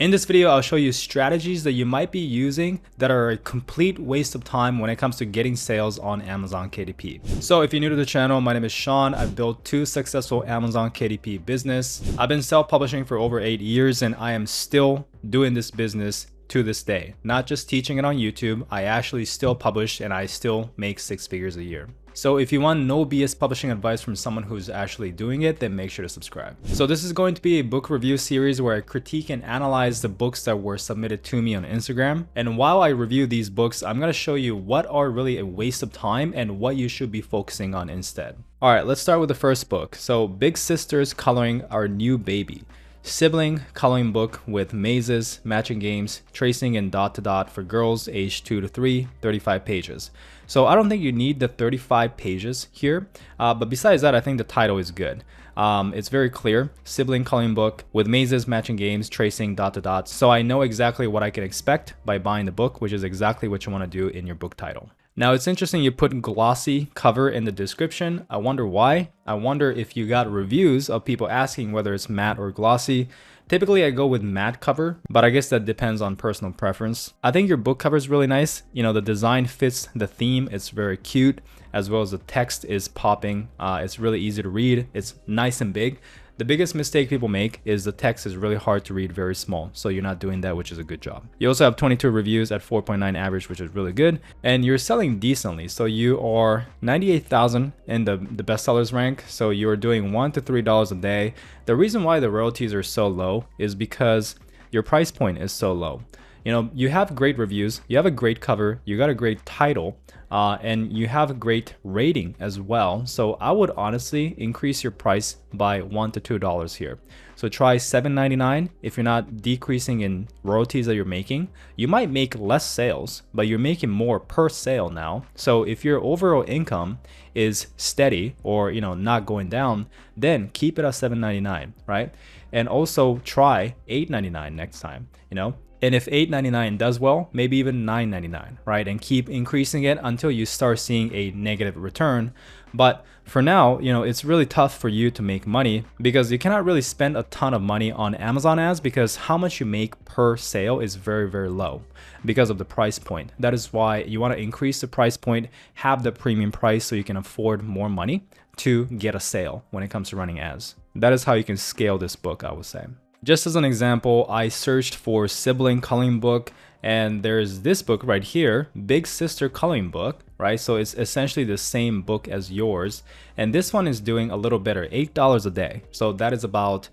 In this video, I'll show you strategies that you might be using that are a complete waste of time when it comes to getting sales on Amazon KDP. So if you're new to the channel, my name is Sean. I've built 2 successful Amazon KDP business. I've been self-publishing for over 8 years and I am still doing this business to this day. Not just teaching it on YouTube, I actually still publish and I still make 6 figures a year. So if you want no BS publishing advice from someone who's actually doing it, then make sure to subscribe. So this is going to be a book review series where I critique and analyze the books that were submitted to me on Instagram. And while I review these books, I'm going to show you what are really a waste of time and what you should be focusing on instead. All right, let's start with the first book. So Big Sisters Coloring Our New Baby. Sibling coloring book with mazes, matching games, tracing and dot to dot for girls aged 2 to 3, 35 pages. So I don't think you need the 35 pages here, but besides that, I think the title is good. It's very clear, sibling coloring book with mazes, matching games, tracing, dot to dot. So I know exactly what I can expect by buying the book, which is exactly what you want to do in your book title. Now it's interesting you put glossy cover in the description. I wonder why. I wonder if you got reviews of people asking whether it's matte or glossy. Typically I go with matte cover, but I guess that depends on personal preference. I think your book cover is really nice. You know, the design fits the theme. It's very cute, as well as the text is popping. It's really easy to read. It's nice and big. The biggest mistake people make is the text is really hard to read, very small. So you're not doing that, which is a good job. You also have 22 reviews at 4.9 average, which is really good. And you're selling decently. So you are 98,000 in the bestsellers rank. So you're doing $1 to $3 a day. The reason why the royalties are so low is because your price point is so low. You know, you have great reviews, you have a great cover, you got a great title, and you have a great rating as well. So I would honestly increase your price by $1 to $2 here. So try $7.99. If you're not decreasing in royalties that you're making, you might make less sales, but you're making more per sale now. So if your overall income is steady or, you know, not going down, then keep it at $7.99, right? And also try $8.99 next time, you know? And if $8.99 does well, maybe even $9.99, right? And keep increasing it until you start seeing a negative return. But for now, you know, it's really tough for you to make money because you cannot really spend a ton of money on Amazon ads because how much you make per sale is very, very low because of the price point. That is why you want to increase the price point, have the premium price so you can afford more money to get a sale when it comes to running ads. That is how you can scale this book, I would say. Just as an example, I searched for sibling coloring book and there's this book right here, Big Sister Coloring Book, right? So it's essentially the same book as yours. And this one is doing a little better, $8 a day. So that is about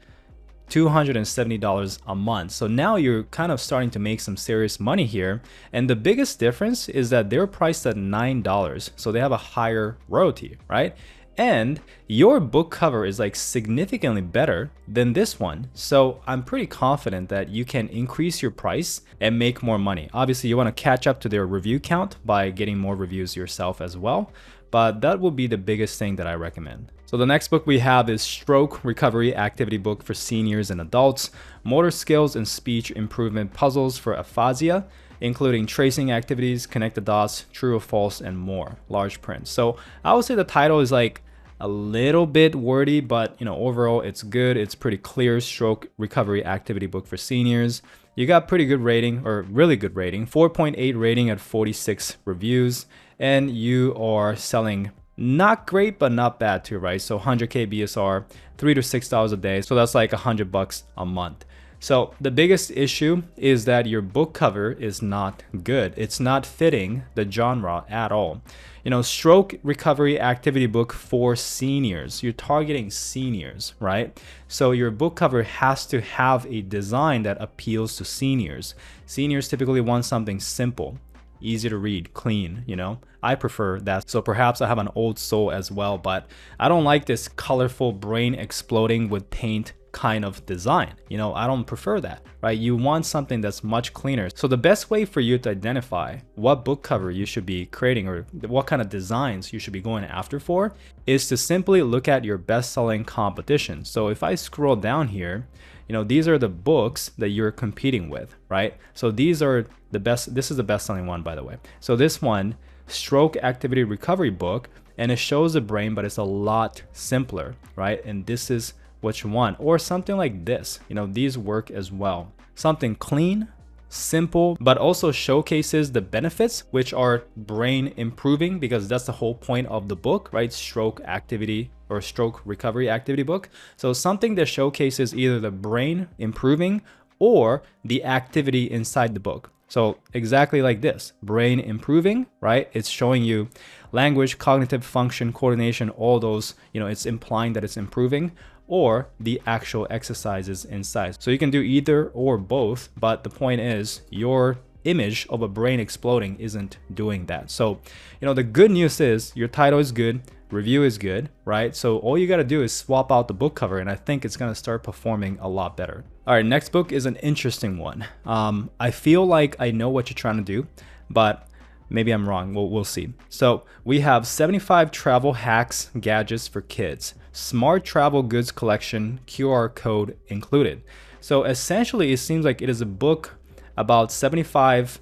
$270 a month. So now you're kind of starting to make some serious money here. And the biggest difference is that they're priced at $9. So they have a higher royalty, right? And your book cover is like significantly better than this one. So I'm pretty confident that you can increase your price and make more money. Obviously, you want to catch up to their review count by getting more reviews yourself as well. But that will be the biggest thing that I recommend. So the next book we have is Stroke Recovery Activity Book for Seniors and Adults, Motor Skills and Speech Improvement Puzzles for Aphasia, including tracing activities, connect the dots, true or false, and more. Large print. So I would say the title is like a little bit wordy, but you know, overall it's good. It's pretty clear. Stroke Recovery Activity Book for Seniors. You got pretty good rating, or really good rating, 4.8 rating at 46 reviews, and you are selling not great, but not bad too, right? So 100K BSR, $3 to $6 a day. So that's like $100 a month. So the biggest issue is that your book cover is not good. It's not fitting the genre at all. You know, Stroke Recovery Activity Book for Seniors. You're targeting seniors, right? So your book cover has to have a design that appeals to seniors. Seniors typically want something simple, easy to read, clean, you know? I prefer that. So perhaps I have an old soul as well, but I don't like this colorful brain exploding with paint kind of design. You know, I don't prefer that, right? You want something that's much cleaner. So the best way for you to identify what book cover you should be creating or what kind of designs you should be going after for is to simply look at your best-selling competition. So if I scroll down here, you know, these are the books that you're competing with, right? So these are the best. This is the best-selling one, by the way. So this one, Stroke Activity Recovery Book, and it shows the brain, but it's a lot simpler, right? And this is what you want, or something like this. You know, these work as well. something clean, simple, but also showcases the benefits, which are brain improving, because that's the whole point of the book, right? Stroke activity or stroke recovery activity book. So something that showcases either the brain improving or the activity inside the book. So exactly like this, brain improving, right? It's showing you language, cognitive function, coordination, all those, it's implying that it's improving, or the actual exercises inside. So you can do either or both, but the point is your image of a brain exploding isn't doing that. So, the good news is your title is good, review is good, right? So all you got to do is swap out the book cover, and I think it's going to start performing a lot better. All right, next book is an interesting one. I feel like I know what you're trying to do, but maybe I'm wrong. We'll see. So we have 75 travel hacks, gadgets for kids, smart travel goods collection, QR code included. So essentially, it seems like it is a book about 75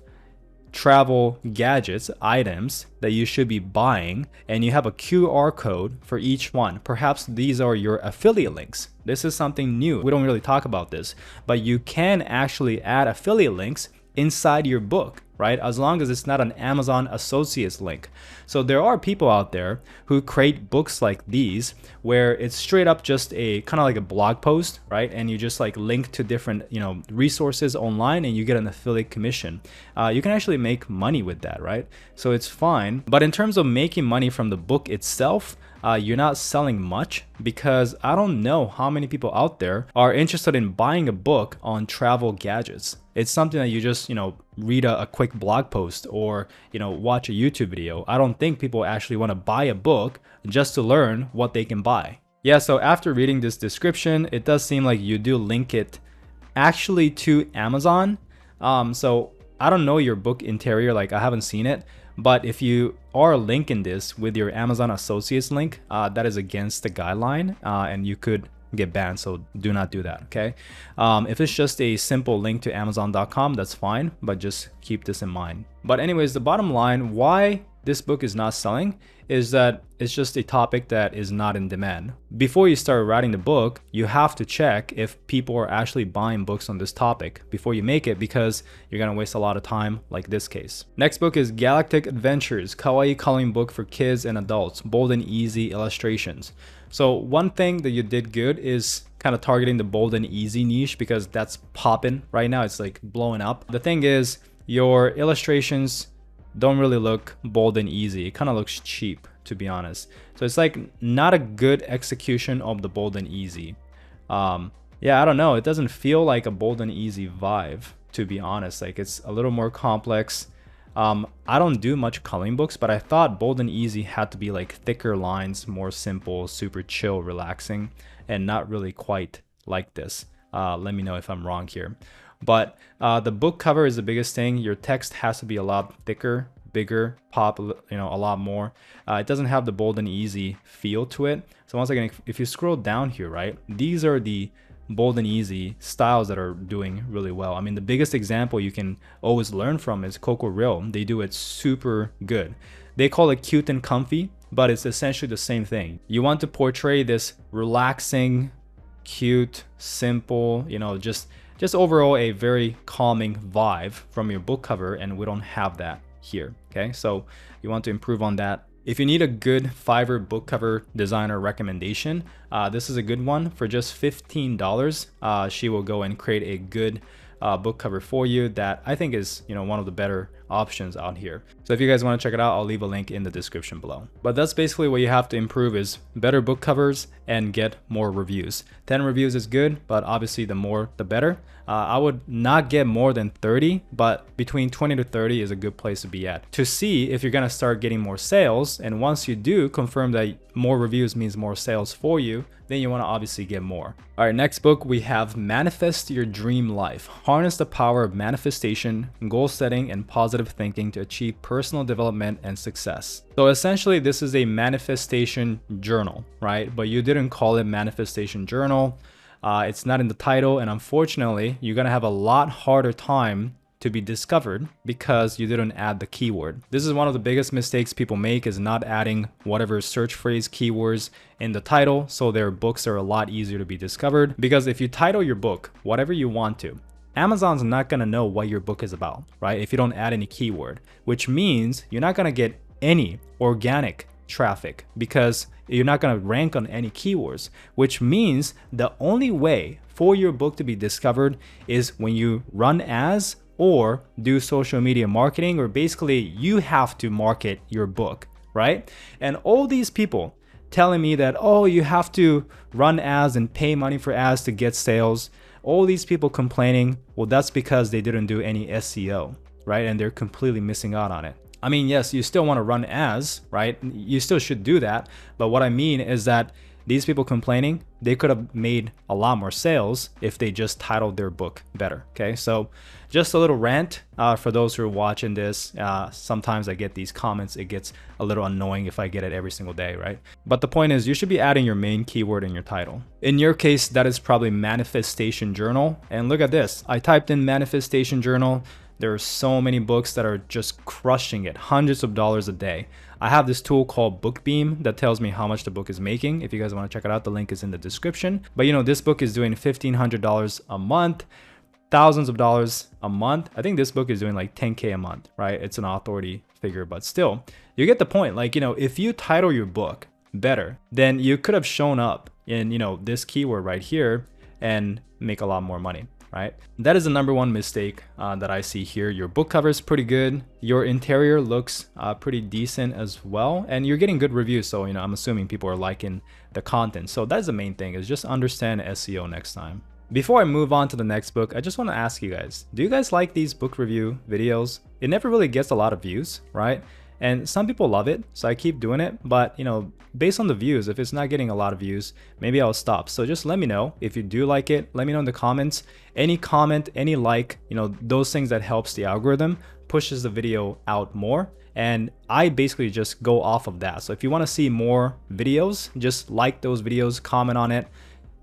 travel gadgets, items that you should be buying, and you have a QR code for each one. Perhaps these are your affiliate links. This is something new. We don't really talk about this, but you can actually add affiliate links inside your book, right? As long as it's not an Amazon Associates link. So there are people out there who create books like these where it's straight up just a kind of like a blog post, right? And you just like link to different, resources online and you get an affiliate commission. You can actually make money with that, right? So it's fine. But in terms of making money from the book itself, you're not selling much, because I don't know how many people out there are interested in buying a book on travel gadgets. It's something that you just, read a quick blog post or, watch a YouTube video. I don't think people actually want to buy a book just to learn what they can buy. Yeah, so after reading this description, it does seem like you do link it actually to Amazon. So I don't know your book interior, like I haven't seen it. But if you are linking this with your Amazon Associates link, that is against the guideline, and you could get banned. So do not do that, okay? If it's just a simple link to Amazon.com, that's fine, but just keep this in mind. But anyways, the bottom line, why this book is not selling is that it's just a topic that is not in demand. Before you start writing the book, you have to check if people are actually buying books on this topic before you make it, because you're gonna waste a lot of time like this case. Next book is Galactic Adventures, kawaii coloring book for kids and adults, bold and easy illustrations. So one thing that you did good is kind of targeting the bold and easy niche, because that's popping right now. It's like blowing up. The thing is, your illustrations don't really look bold and easy. It kind of looks cheap, to be honest. So it's like not a good execution of the bold and easy. Yeah, I don't know. It doesn't feel like a bold and easy vibe, to be honest. Like it's a little more complex. I don't do much coloring books, but I thought bold and easy had to be like thicker lines, more simple, super chill, relaxing, and not really quite like this. Let me know if I'm wrong here. But the book cover is the biggest thing. Your text has to be a lot thicker, bigger, pop, a lot more. It doesn't have the bold and easy feel to it. So once again, if you scroll down here, right, these are the bold and easy styles that are doing really well. I mean, the biggest example you can always learn from is Coco Real. They do it super good. They call it cute and comfy, but it's essentially the same thing. You want to portray this relaxing, cute, simple, just overall a very calming vibe from your book cover, and we don't have that here, okay? So you want to improve on that. If you need a good Fiverr book cover designer recommendation, this is a good one. For just $15, she will go and create a good book cover for you that I think is one of the better options out here. So if you guys want to check it out, I'll leave a link in the description below. But that's basically what you have to improve, is better book covers and get more reviews. 10 reviews is good, but obviously the more the better. I would not get more than 30, but between 20 to 30 is a good place to be at, to see if you're gonna start getting more sales. And once you do confirm that more reviews means more sales for you, then you want to obviously get more. All right, next book we have Manifest Your Dream Life. Harness the power of manifestation, goal setting, and positive thinking to achieve personal development and success. So essentially, this is a manifestation journal, right? But you didn't call it manifestation journal. It's not in the title, and unfortunately, you're gonna have a lot harder time to be discovered because you didn't add the keyword. This is one of the biggest mistakes people make, is not adding whatever search phrase keywords in the title, so their books are a lot easier to be discovered. Because if you title your book whatever you want to, Amazon's not gonna know what your book is about, right? If you don't add any keyword, which means you're not gonna get any organic traffic because you're not gonna rank on any keywords, which means the only way for your book to be discovered is when you run ads or do social media marketing, or basically you have to market your book, right? And all these people telling me that, oh, you have to run ads and pay money for ads to get sales. All these people complaining, well, that's because they didn't do any SEO, right? And they're completely missing out on it. I mean, yes, you still want to run ads, right? You still should do that. But what I mean is that these people complaining, they could have made a lot more sales if they just titled their book better, okay? So just a little rant for those who are watching this. Sometimes I get these comments. It gets a little annoying if I get it every single day, right? But the point is, you should be adding your main keyword in your title. In your case, that is probably manifestation journal. And look at this. I typed in manifestation journal. There are so many books that are just crushing it, hundreds of dollars a day. I have this tool called BookBeam that tells me how much the book is making. If you guys want to check it out, the link is in the description. But you know, this book is doing $1,500 a month, thousands of dollars a month. I think this book is doing like 10K a month, right? It's an authority figure, but still, you get the point. Like, you know, if you title your book better, then you could have shown up in, you know, this keyword right here and make a lot more money. Right? That is the number one mistake that I see here. Your book cover is pretty good. Your interior looks pretty decent as well. And you're getting good reviews. So, you know, I'm assuming people are liking the content. So that's the main thing, is just understand SEO next time. Before I move on to the next book, I just want to ask you guys, do you guys like these book review videos? It never really gets a lot of views, right? And some people love it, so I keep doing it. But, you know, based on the views, if it's not getting a lot of views, maybe I'll stop. So just let me know if you do like it. Let me know in the comments. Any comment, any like, you know, those things that helps the algorithm, pushes the video out more. And I basically just go off of that. So if you want to see more videos, just like those videos, comment on it.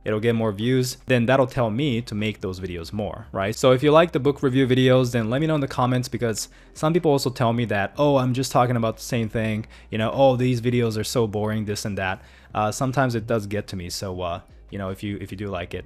It'll get more views, then that'll tell me to make those videos more, right? So if you like the book review videos, then let me know in the comments, because some people also tell me that, oh, I'm just talking about the same thing, you know, oh, these videos are so boring, this and that. Sometimes it does get to me. So, you know, if you do like it,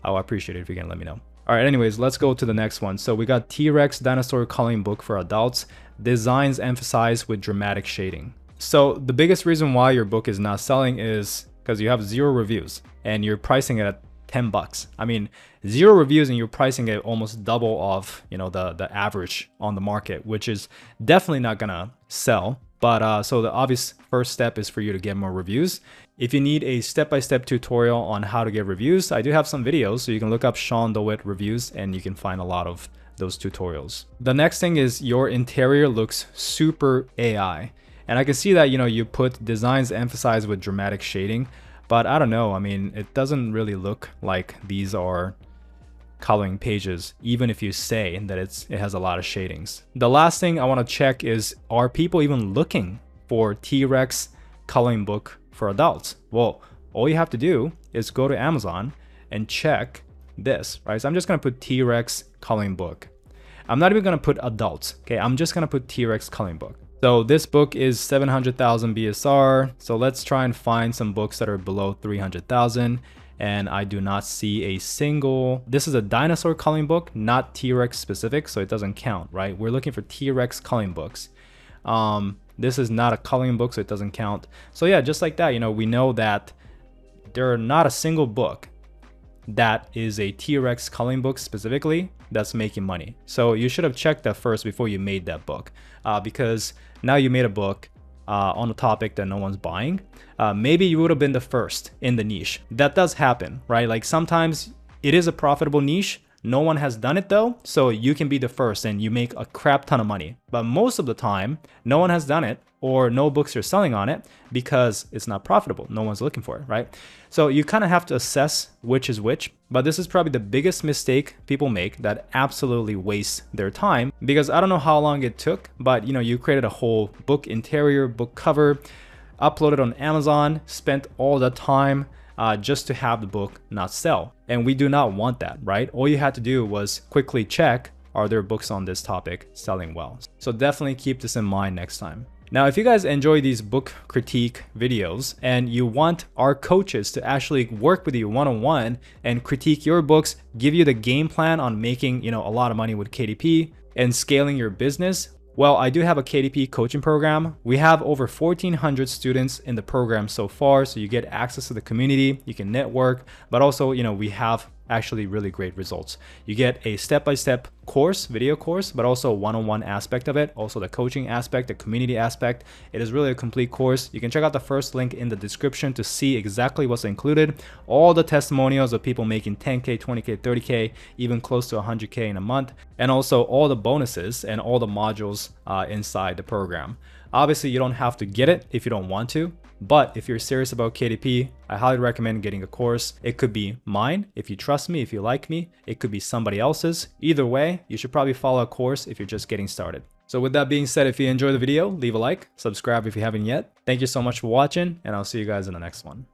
I'll appreciate it if you can let me know. All right, anyways, let's go to the next one. So we got T-Rex dinosaur coloring book for adults, designs emphasized with dramatic shading. So the biggest reason why your book is not selling is because you have 0 reviews and you're pricing it at 10 bucks. I mean, 0 reviews and you're pricing it almost double of, you know, the average on the market, which is definitely not gonna sell. But so the obvious first step is for you to get more reviews. If you need a step-by-step tutorial on how to get reviews, I do have some videos, so you can look up Sean DeWitt reviews and you can find a lot of those tutorials. The next thing is your interior looks super AI. And I can see that, you know, you put designs emphasized with dramatic shading, but I don't know. I mean, it doesn't really look like these are coloring pages, even if you say that it has a lot of shadings. The last thing I want to check is, are people even looking for T-Rex coloring book for adults? Well, all you have to do is go to Amazon and check this, right? So I'm just going to put T-Rex coloring book. I'm not even going to put adults. Okay. I'm just going to put T-Rex coloring book. So this book is 700,000 BSR. So let's try and find some books that are below 300,000. And I do not see a single. This is a dinosaur coloring book, not T-Rex specific, so it doesn't count, right? We're looking for T-Rex coloring books. This is not a coloring book, so it doesn't count. So yeah, just like that, you know, we know that there are not a single book that is a T-Rex coloring book specifically that's making money. So you should have checked that first before you made that book, because now you made a book on a topic that no one's buying. Maybe you would have been the first in the niche. That does happen, right? Like sometimes it is a profitable niche. No one has done it though, so you can be the first and you make a crap ton of money. But most of the time, no one has done it, or no books are selling on it because it's not profitable. No one's looking for it, right? So you kind of have to assess which is which. But this is probably the biggest mistake people make that absolutely wastes their time, because I don't know how long it took, but you know, you created a whole book interior, book cover, uploaded on Amazon, spent all the time just to have the book not sell. And we do not want that, right? All you had to do was quickly check, are there books on this topic selling well? So definitely keep this in mind next time. Now, if you guys enjoy these book critique videos and you want our coaches to actually work with you one-on-one and critique your books, give you the game plan on making, a lot of money with KDP and scaling your business, well, I do have a KDP coaching program. We have over 1,400 students in the program so far, so you get access to the community, you can network, but also, we have actually really great results. You get a step-by-step course, video course, but also a one-on-one aspect of it, also the coaching aspect, the community aspect. It is really a complete course. You can check out the first link in the description to see exactly what's included. All the testimonials of people making 10K, 20K, 30K, even close to 100K in a month, and also all the bonuses and all the modules inside the program. Obviously, you don't have to get it if you don't want to, but if you're serious about KDP, I highly recommend getting a course. It could be mine, if you trust me, if you like me. It could be somebody else's. Either way, you should probably follow a course if you're just getting started. So with that being said, if you enjoyed the video, leave a like, subscribe if you haven't yet. Thank you so much for watching, and I'll see you guys in the next one.